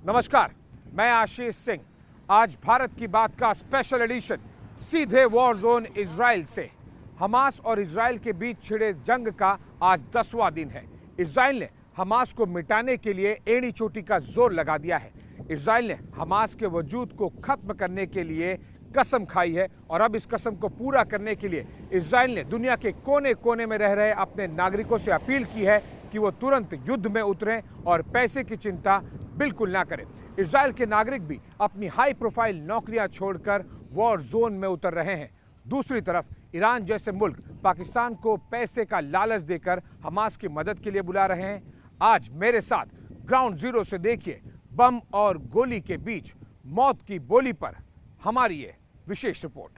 नमस्कार, मैं आशीष सिंह। आज भारत की बात का स्पेशल एडिशन सीधे वॉर जोन इजराइल से। हमास और इजराइल के बीच छिड़े जंग का आज 10वां दिन है। इजराइल ने हमास को मिटाने के लिए एड़ी चोटी का जोर लगा दिया है। इजराइल ने हमास के वजूद को खत्म करने के लिए कसम खाई है और अब इस कसम को पूरा करने के लिए इजराइल ने दुनिया के कोने कोने में रह रहे अपने नागरिकों से अपील की है कि वो तुरंत युद्ध में उतरें और पैसे की चिंता बिल्कुल ना करें। इजराइल के नागरिक भी अपनी हाई प्रोफाइल नौकरियां छोड़कर वॉर जोन में उतर रहे हैं। दूसरी तरफ ईरान जैसे मुल्क पाकिस्तान को पैसे का लालच देकर हमास की मदद के लिए बुला रहे हैं। आज मेरे साथ ग्राउंड जीरो से देखिए बम और गोली के बीच मौत की बोली पर हमारी ये विशेष रिपोर्ट।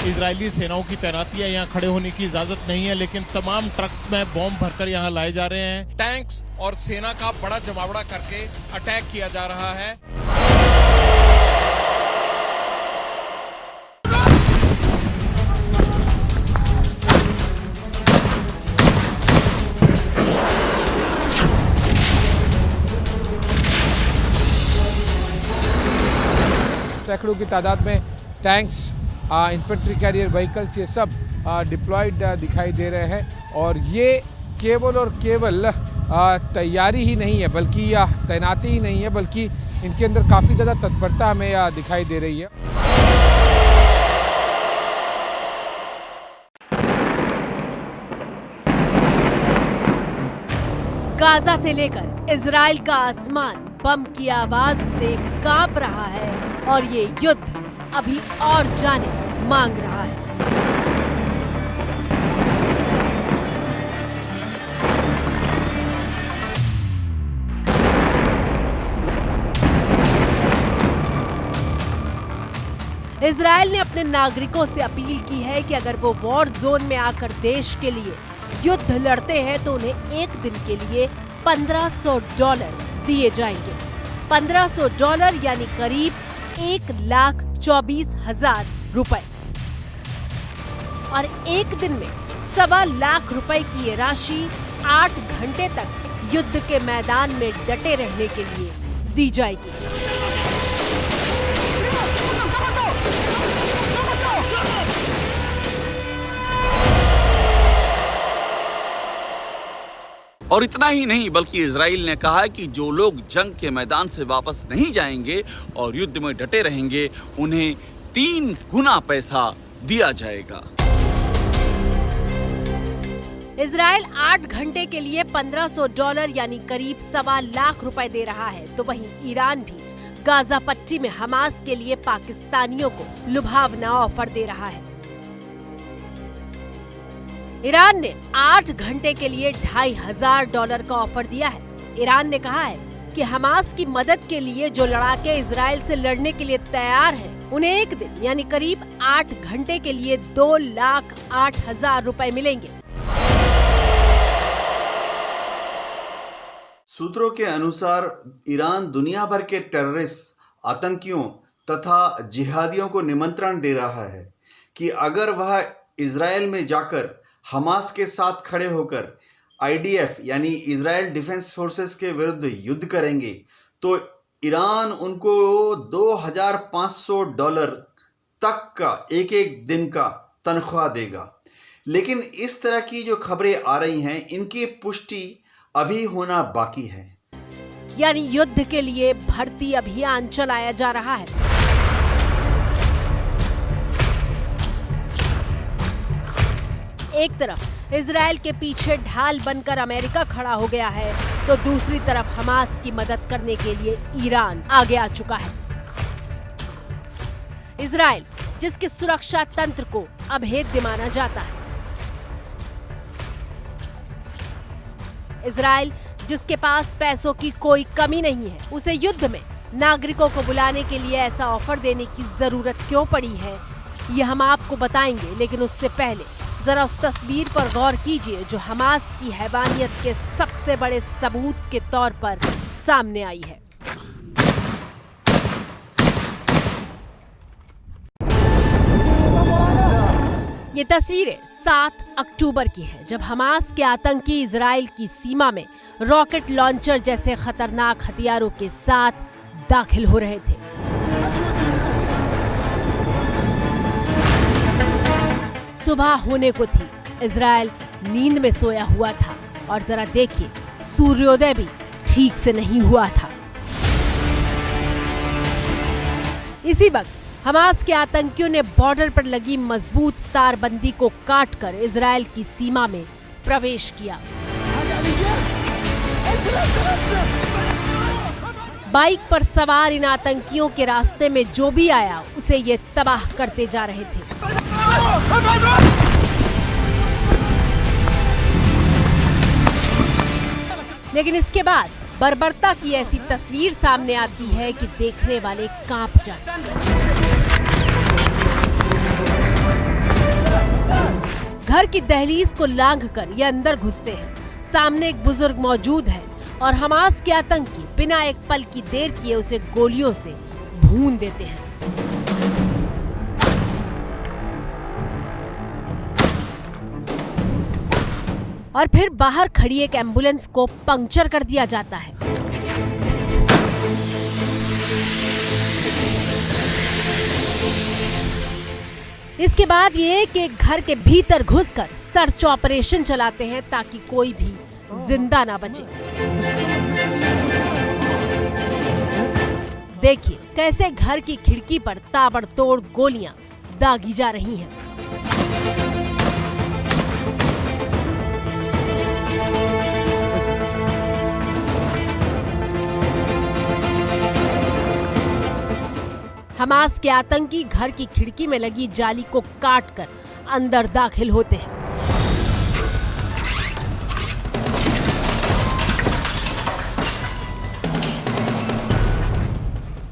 इजरायली सेनाओं की तैनातियां यहाँ खड़े होने की इजाजत नहीं है, लेकिन तमाम ट्रक्स में बॉम्ब भरकर यहाँ लाए जा रहे हैं। टैंक्स और सेना का बड़ा जमावड़ा करके अटैक किया जा रहा है। सैकड़ों की तादाद में टैंक्स, इन्फेंट्री कैरियर व्हीकल्स ये सब डिप्लॉयड दिखाई दे रहे हैं और ये केवल और केवल तैयारी ही नहीं है, बल्कि तैनाती ही नहीं है, बल्कि इनके अंदर काफ़ी ज़्यादा तत्परता हमें दिखाई दे रही है। गाजा से लेकर इजराइल का आसमान बम की आवाज से कांप रहा है और ये युद्ध अभी और जाने मांग रहा है। इजराइल ने अपने नागरिकों से अपील की है कि अगर वो वॉर जोन में आकर देश के लिए युद्ध लड़ते हैं तो उन्हें एक दिन के लिए $1500 दिए जाएंगे। $1500 यानी करीब 1,24,000 रुपए। और एक दिन में 1.25 लाख रुपए की ये राशि 8 घंटे तक युद्ध के मैदान में डटे रहने के लिए दी जाएगी। और इतना ही नहीं, बल्कि इजराइल ने कहा है कि जो लोग जंग के मैदान से वापस नहीं जाएंगे और युद्ध में डटे रहेंगे उन्हें 3 गुना पैसा दिया जाएगा। इजराइल 8 घंटे के लिए $1500 यानी करीब 1.25 लाख रुपए दे रहा है, तो वहीं ईरान भी गाजा पट्टी में हमास के लिए पाकिस्तानियों को लुभावना ऑफर दे रहा है। ईरान ने 8 घंटे के लिए $2,500 का ऑफर दिया है। ईरान ने कहा है कि हमास की मदद के लिए जो लड़ाके इजराइल से लड़ने के लिए तैयार हैं, उन्हें एक दिन यानी करीब 8 घंटे के लिए 2,08,000 रुपए मिलेंगे। सूत्रों के अनुसार ईरान दुनिया भर के टेररिस्ट, आतंकियों तथा जिहादियों को निमंत्रण दे रहा है कि अगर वह इजराइल में जाकर हमास के साथ खड़े होकर IDF यानी इजराइल डिफेंस फोर्सेस के विरुद्ध युद्ध करेंगे तो ईरान उनको $2,500 तक का एक दिन का तनख्वाह देगा। लेकिन इस तरह की जो खबरें आ रही हैं, इनकी पुष्टि अभी होना बाकी है। यानी युद्ध के लिए भर्ती अभियान चलाया जा रहा है। एक तरफ इजराइल के पीछे ढाल बनकर अमेरिका खड़ा हो गया है, तो दूसरी तरफ हमास की मदद करने के लिए ईरान आगे आ चुका है। इजराइल जिसके सुरक्षा तंत्र को अभेद्य माना जाता है, इजराइल जिसके पास पैसों की कोई कमी नहीं है, उसे युद्ध में नागरिकों को बुलाने के लिए ऐसा ऑफर देने की जरूरत क्यों पड़ी है, ये हम आपको बताएंगे, लेकिन उससे पहले जरा उस तस्वीर पर गौर कीजिए जो हमास की हैवानियत के सबसे बड़े सबूत के तौर पर सामने आई है। ये तस्वीरें 7 अक्टूबर की है, जब हमास के आतंकी इजराइल की सीमा में रॉकेट लॉन्चर जैसे खतरनाक हथियारों के साथ दाखिल हो रहे थे। सुबह होने को थी, इजराइल नींद में सोया हुआ था और जरा देखिए, सूर्योदय भी ठीक से नहीं हुआ था। इसी वक्त हमास के आतंकियों ने बॉर्डर पर लगी मजबूत तारबंदी को काटकर इजराइल की सीमा में प्रवेश किया। बाइक पर सवार इन आतंकियों के रास्ते में जो भी आया उसे ये तबाह करते जा रहे थे। लेकिन इसके बाद बर्बरता की ऐसी तस्वीर सामने आती है कि देखने वाले कांप जाते। घर की दहलीज को लांघकर ये अंदर घुसते हैं। सामने एक बुजुर्ग मौजूद है और हमास के आतंकी बिना एक पल की देर किए उसे गोलियों से भून देते हैं। और फिर बाहर खड़ी एक एम्बुलेंस को पंक्चर कर दिया जाता है। इसके बाद ये एक घर के भीतर घुसकर सर्च ऑपरेशन चलाते हैं ताकि कोई भी जिंदा ना बचे। देखिए कैसे घर की खिड़की पर ताबड़तोड़ गोलियां दागी जा रही हैं। हमास के आतंकी घर की खिड़की में लगी जाली को काटकर अंदर दाखिल होते हैं।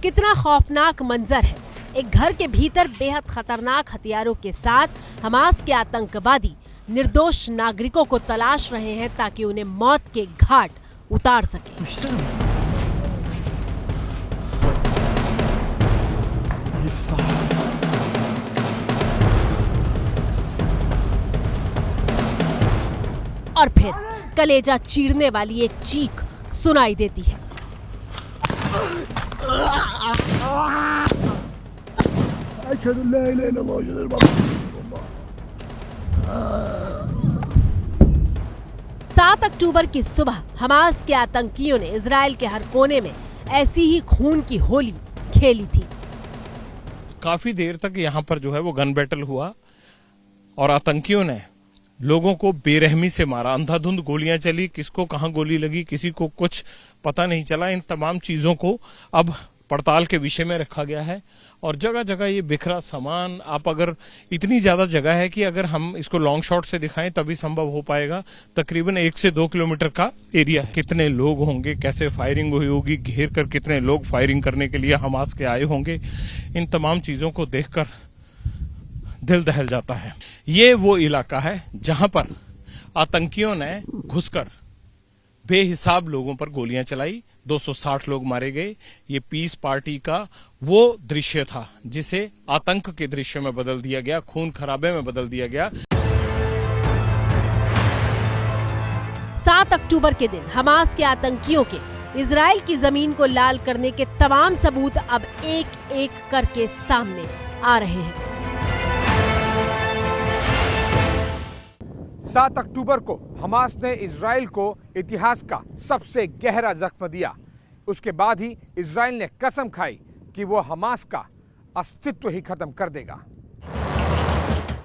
कितना खौफनाक मंजर है। एक घर के भीतर बेहद खतरनाक हथियारों के साथ हमास के आतंकवादी निर्दोष नागरिकों को तलाश रहे हैं ताकि उन्हें मौत के घाट उतार सके। और फिर कलेजा चीरने वाली एक चीख सुनाई देती है। सात अक्टूबर की सुबह हमास के आतंकियों ने इजराइल के हर कोने में ऐसी ही खून की होली खेली थी। काफी देर तक यहाँ पर जो है वो गन बैटल हुआ और आतंकियों ने लोगों को बेरहमी से मारा। अंधाधुंध गोलियां चली, किसको कहां गोली लगी किसी को कुछ पता नहीं चला। इन तमाम चीजों को अब पड़ताल के विषय में रखा गया है और जगह जगह ये बिखरा सामान, आप अगर इतनी ज्यादा जगह है कि अगर हम इसको लॉन्ग शॉट से दिखाएं तभी संभव हो पाएगा। तकरीबन 1 से 2 किलोमीटर का एरिया। कितने लोग होंगे, कैसे फायरिंग हुई होगी, घेर कर कितने लोग फायरिंग करने के लिए हमास के आए होंगे, इन तमाम चीजों को देखकर दिल दहल जाता है। ये वो इलाका है जहां पर आतंकियों ने घुसकर बेहिसाब लोगों पर गोलियां चलाई। 260 लोग मारे गए। ये पीस पार्टी का वो दृश्य था जिसे आतंक के दृश्य में बदल दिया गया, खून खराबे में बदल दिया गया। 7 अक्टूबर के दिन हमास के आतंकियों के इजराइल की जमीन को लाल करने के तमाम सबूत अब एक एक करके सामने आ रहे हैं। 7 अक्टूबर को हमास ने इजराइल को इतिहास का सबसे गहरा जख्म दिया। उसके बाद ही इजराइल ने कसम खाई कि वो हमास का अस्तित्व ही खत्म कर देगा।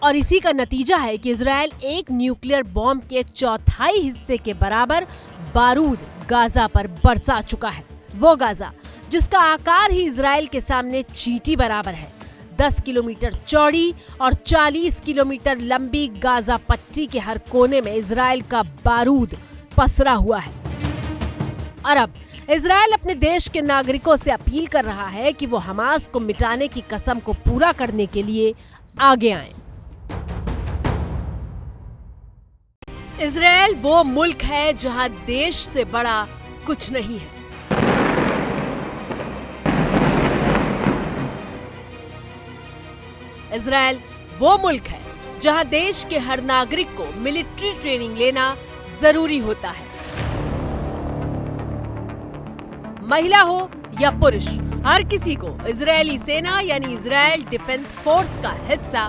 और इसी का नतीजा है कि इजराइल एक न्यूक्लियर बॉम्ब के 1/4 हिस्से के बराबर बारूद गाजा पर बरसा चुका है। वो गाजा जिसका आकार ही इजराइल के सामने चींटी बराबर है। 10 किलोमीटर चौड़ी और 40 किलोमीटर लंबी गाजा पट्टी के हर कोने में इजराइल का बारूद पसरा हुआ है। और अब इजराइल अपने देश के नागरिकों से अपील कर रहा है कि वो हमास को मिटाने की कसम को पूरा करने के लिए आगे आएं। इजराइल वो मुल्क है जहां देश से बड़ा कुछ नहीं है। इजराइल वो मुल्क है जहां देश के हर नागरिक को मिलिट्री ट्रेनिंग लेना जरूरी होता है। महिला हो या पुरुष, हर किसी को इजरायली सेना यानी इजराइल डिफेंस फोर्स का हिस्सा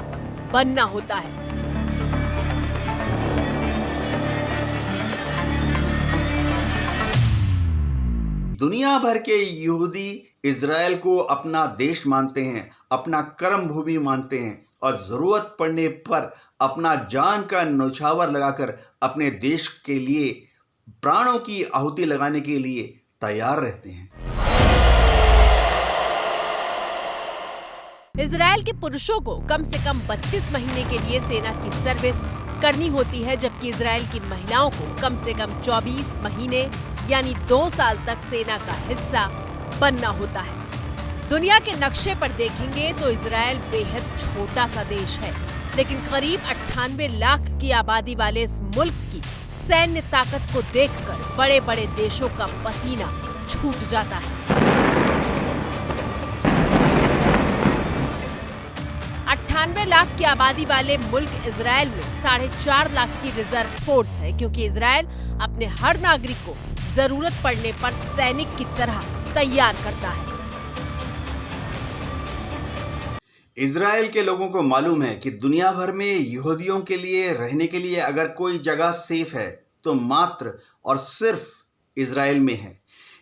बनना होता है। दुनिया भर के यहूदी इजराइल को अपना देश मानते हैं, अपना कर्म भूमि मानते हैं और जरूरत पड़ने पर अपना जान का न्यौछावर लगाकर अपने देश के लिए प्राणों की आहुति लगाने के लिए तैयार रहते हैं। इजराइल के पुरुषों को कम से कम 32 महीने के लिए सेना की सर्विस करनी होती है, जबकि इजराइल की महिलाओं को कम से कम 24 महीने यानी 2 साल तक सेना का हिस्सा बनना होता है। दुनिया के नक्शे पर देखेंगे तो इजराइल बेहद छोटा सा देश है, लेकिन करीब 98 लाख की आबादी वाले इस मुल्क की सैन्य ताकत को देखकर बड़े बड़े देशों का पसीना छूट जाता है। 98 लाख की आबादी वाले मुल्क इजराइल में 4.5 लाख की रिजर्व फोर्स है, क्योंकि इजराइल अपने हर नागरिक को जरूरत पड़ने पर सैनिक की तरह तैयार करता है। इजराइल के लोगों को मालूम है कि दुनिया भर में यहूदियों के लिए रहने के लिए अगर कोई जगह सेफ है तो मात्र और सिर्फ इजराइल में है।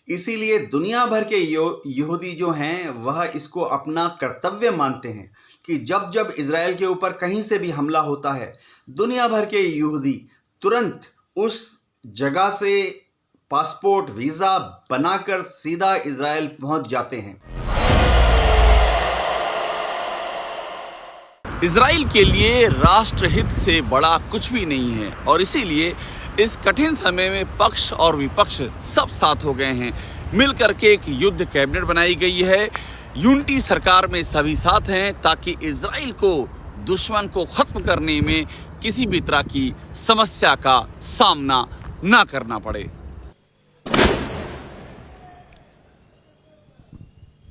इसीलिए दुनिया भर के यहूदी जो हैं वह इसको अपना कर्तव्य मानते हैं कि जब जब इजराइल के ऊपर कहीं से भी हमला होता है, दुनिया भर के यहूदी तुरंत उस जगह से पासपोर्ट वीजा बनाकर सीधा इजराइल पहुंच जाते हैं। इजराइल के लिए राष्ट्रहित से बड़ा कुछ भी नहीं है और इसीलिए इस कठिन समय में पक्ष और विपक्ष सब साथ हो गए हैं। मिलकर के एक युद्ध कैबिनेट बनाई गई है। यूनिटी सरकार में सभी साथ हैं ताकि इजराइल को दुश्मन को खत्म करने में किसी भी तरह की समस्या का सामना ना करना पड़े।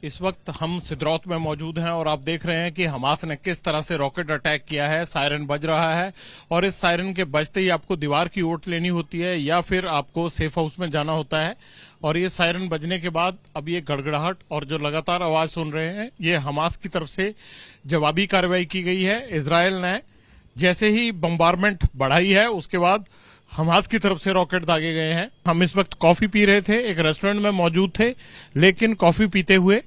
इस वक्त हम सिद्रौत में मौजूद हैं और आप देख रहे हैं कि हमास ने किस तरह से रॉकेट अटैक किया है। सायरन बज रहा है और इस सायरन के बजते ही आपको दीवार की ओट लेनी होती है या फिर आपको सेफ हाउस में जाना होता है। और ये सायरन बजने के बाद अब ये गड़गड़ाहट और जो लगातार आवाज सुन रहे हैं, ये हमास की तरफ से जवाबी कार्रवाई की गई है। इजराइल ने जैसे ही बम्बारमेंट बढ़ाई है उसके बाद हमास की तरफ से रॉकेट दागे गए हैं। हम इस वक्त कॉफी पी रहे थे, एक रेस्टोरेंट में मौजूद थे, लेकिन कॉफी पीते हुए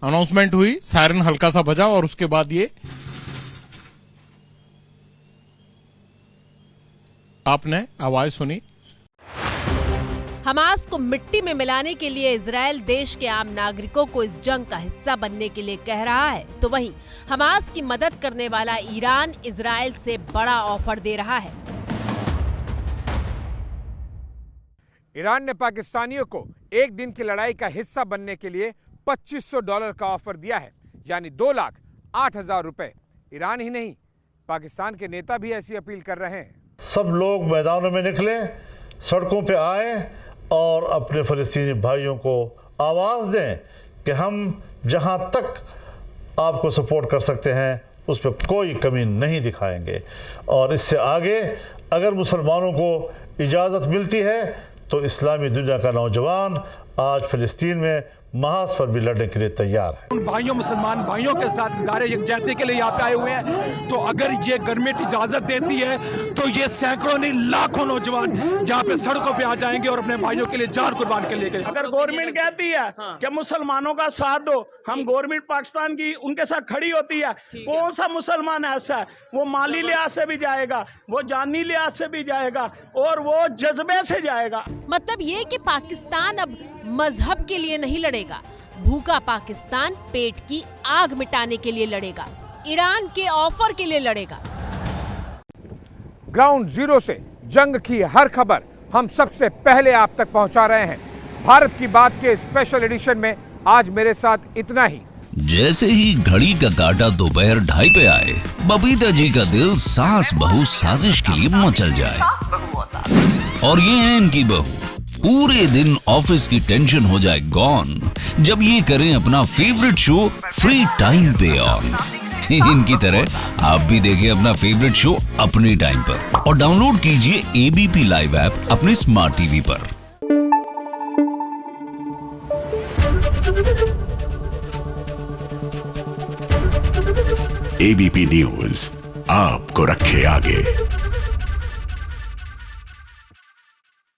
अनाउंसमेंट हुई, सायरन हल्का सा बजा और उसके बाद ये आपने आवाज सुनी। हमास को मिट्टी में मिलाने के लिए इजराइल देश के आम नागरिकों को इस जंग का हिस्सा बनने के लिए कह रहा है, तो वहीं हमास की मदद करने वाला ईरान इजराइल से बड़ा ऑफर दे रहा है। ईरान ने पाकिस्तानियों को एक दिन की लड़ाई का हिस्सा बनने के लिए $2500 का ऑफर दिया है, यानी 2,08,000 रुपए। ईरान ही नहीं, पाकिस्तान के नेता भी ऐसी अपील कर रहे हैं। सब लोग मैदानों में निकले, सड़कों पे आए और अपने फलस्तीनी भाइयों को आवाज़ दें कि हम जहां तक आपको सपोर्ट कर सकते हैं उस पर कोई कमी नहीं दिखाएंगे। और इससे आगे अगर मुसलमानों को इजाज़त मिलती है तो इस्लामी दुनिया का नौजवान आज फ़लस्तीन में महाज पर भी लड़ने के लिए तैयार है। उन भाइयों मुसलमान भाइयों के साथ इज़हार यकजहती के लिए यहाँ पे आए हुए हैं। तो अगर ये गवर्नमेंट इजाज़त देती है तो ये सैकड़ों नहीं लाखों नौजवान यहाँ पे सड़कों पे आ जाएंगे और अपने भाइयों के लिए जान कुर्बान के लिए गए। अगर गवर्नमेंट कहती है कि मुसलमानों का साथ दो, हम गवर्नमेंट पाकिस्तान की उनके साथ खड़ी होती है, कौन सा मुसलमान ऐसा है वो माली लिहाज से भी जाएगा, वो जानी लिहाज से भी जाएगा और वो जज्बे से जाएगा। मतलब ये कि पाकिस्तान अब मजहब के लिए नहीं लड़ेगा, भूखा पाकिस्तान पेट की आग मिटाने के लिए लड़ेगा, ईरान के ऑफर के लिए लड़ेगा। ग्राउंड जीरो से जंग की हर खबर हम सबसे पहले आप तक पहुंचा रहे हैं। भारत की बात के स्पेशल एडिशन में आज मेरे साथ इतना ही। जैसे ही घड़ी का काटा दोपहर 2:30 पे आए, बबीता जी का दिल सास बहू साजिश के लिए मचल जाए। और ये है इनकी बहू, पूरे दिन ऑफिस की टेंशन हो जाए गॉन जब ये करें अपना फेवरेट शो फ्री टाइम पे ऑन। इनकी तरह आप भी देखिए अपना फेवरेट शो अपने टाइम पर और डाउनलोड कीजिए एबीपी लाइव ऐप अपने स्मार्ट टीवी पर। एबीपी न्यूज आपको रखे आगे।